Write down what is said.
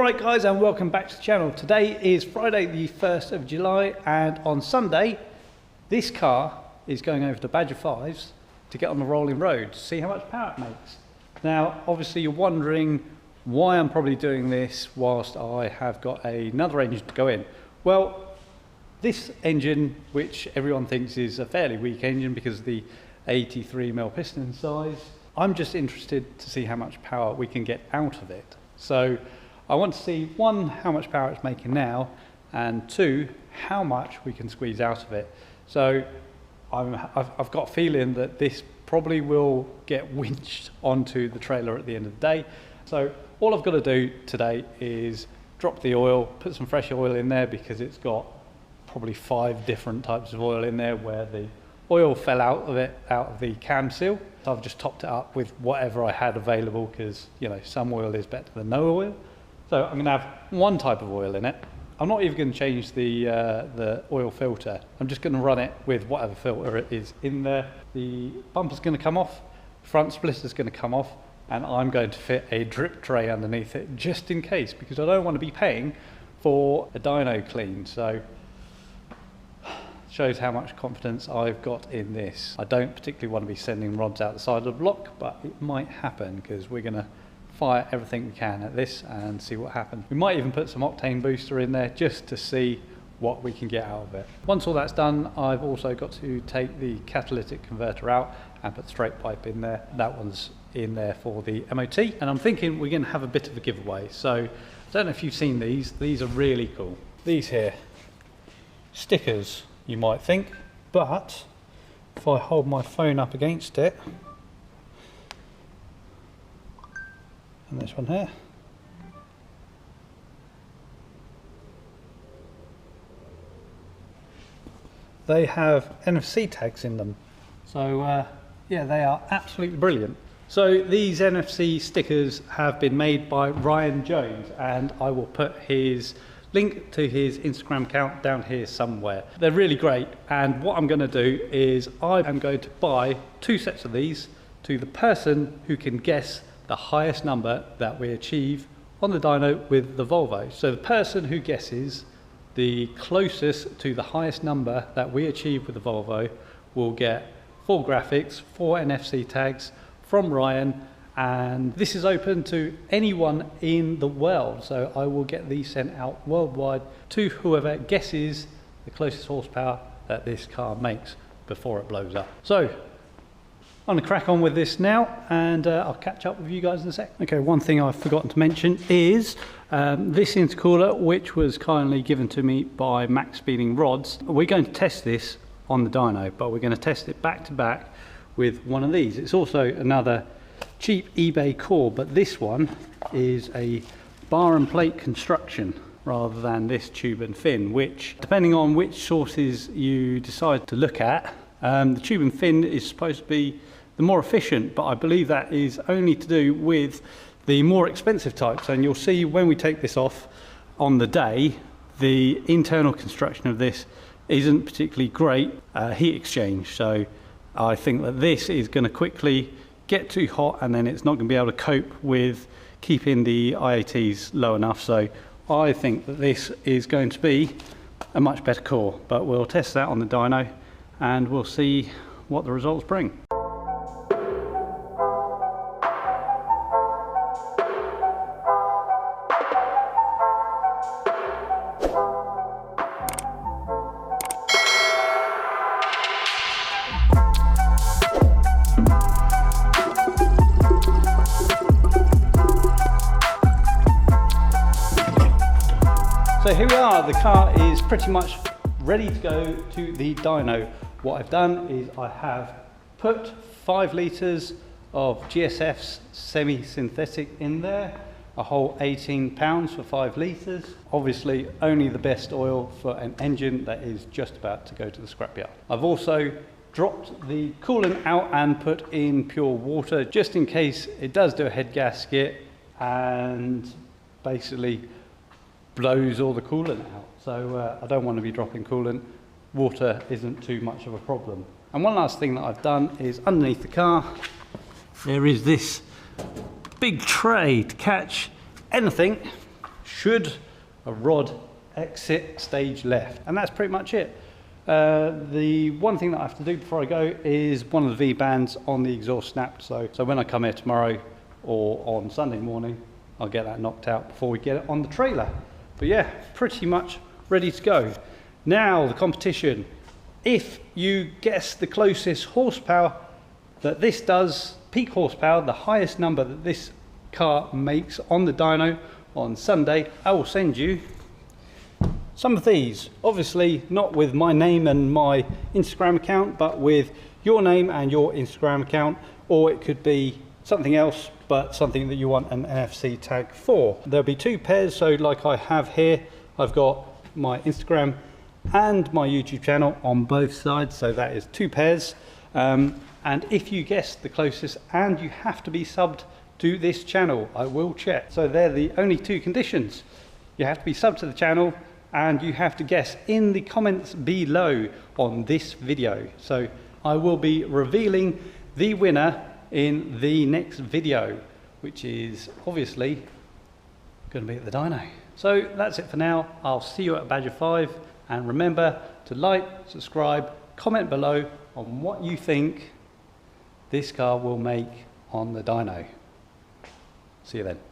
Alright guys, and welcome back to the channel. Today is Friday the 1st of July, and on Sunday this car is going over to Badger 5s to get on the rolling road to see how much power it makes. Now obviously you're wondering why I'm probably doing this whilst I have got another engine to go in. Well, this engine, which everyone thinks is a fairly weak engine because of the 83mm piston size, I'm just interested to see how much power we can get out of it. So I want to see, one, how much power it's making now, and two, how much we can squeeze out of it. So I've got a feeling that this probably will get winched onto the trailer at the end of the day. So all I've got to do today is drop the oil, put some fresh oil in there because it's got probably 5 different types of oil in there where the oil fell out of the cam seal. So I've just topped it up with whatever I had available because, you know, some oil is better than no oil. So I'm going to have one type of oil in it. I'm not even going to change the oil filter. I'm just going to run it with whatever filter it is in there. The bumper's going to come off, front splitter's going to come off, and I'm going to fit a drip tray underneath it just in case, because I don't want to be paying for a dyno clean. So shows how much confidence I've got in this. I don't particularly want to be sending rods out the side of the block, but it might happen because we're going to fire everything we can at this and see what happens. We might even put some octane booster in there just to see what we can get out of it. Once all that's done, I've also got to take the catalytic converter out and put the straight pipe in there. That one's in there for the MOT, and I'm thinking we're going to have a bit of a giveaway. So I don't know if you've seen these are really cool. These here, stickers you might think, but if I hold my phone up against it, and this one here, they have NFC tags in them. So yeah, they are absolutely brilliant. So these NFC stickers have been made by Ryan Jones, and I will put his link to his Instagram account down here somewhere. They're really great, and what I'm going to do is I am going to buy 2 sets of these to the person who can guess the highest number that we achieve on the dyno with the Volvo. So the person who guesses the closest to the highest number that we achieve with the Volvo will get 4 graphics, 4 NFC tags from Ryan, and this is open to anyone in the world. So I will get these sent out worldwide to whoever guesses the closest horsepower that this car makes before it blows up. So I'm going to crack on with this now, and I'll catch up with you guys in a sec. Okay, one thing I've forgotten to mention is this intercooler, which was kindly given to me by Max Speeding Rods. We're going to test this on the dyno, but we're going to test it back to back with one of these. It's also another cheap eBay core, but this one is a bar and plate construction rather than this tube and fin, which, depending on which sources you decide to look at, the tube and fin is supposed to be the more efficient, but I believe that is only to do with the more expensive types. And you'll see when we take this off on the day, the internal construction of this isn't particularly great heat exchange. So I think that this is going to quickly get too hot, and then it's not going to be able to cope with keeping the IATs low enough. So I think that this is going to be a much better core, but we'll test that on the dyno and we'll see what the results bring. So here we are, the car is pretty much ready to go to the dyno. What I've done is I have put 5 litres of GSF's semi-synthetic in there, a whole 18 pounds for 5 litres. Obviously only the best oil for an engine that is just about to go to the scrapyard. I've also dropped the coolant out and put in pure water just in case it does do a head gasket and basically blows all the coolant out. So I don't want to be dropping coolant. Water isn't too much of a problem. And one last thing that I've done is underneath the car there is this big tray to catch anything should a rod exit stage left. And that's pretty much it. The one thing that I have to do before I go is one of the V-bands on the exhaust snapped. So when I come here tomorrow or on Sunday morning, I'll get that knocked out before we get it on the trailer. But yeah, pretty much ready to go. Now the competition. If you guess the closest horsepower that this does, peak horsepower, the highest number that this car makes on the dyno on Sunday, I will send you some of these. Obviously not with my name and my Instagram account, but with your name and your Instagram account, or it could be something else, but something that you want an NFC tag for. There'll be 2 pairs, so like I have here, I've got my Instagram and my YouTube channel on both sides, so that is 2 pairs. And if you guess the closest, and you have to be subbed to this channel, I will check. So they're the only 2 conditions. You have to be subbed to the channel, and you have to guess in the comments below on this video. So I will be revealing the winner in the next video, which is obviously going to be at the dyno. So that's it for now. I'll see you at Badger 5, and remember to like, subscribe, comment below on what you think this car will make on the dyno. See you then.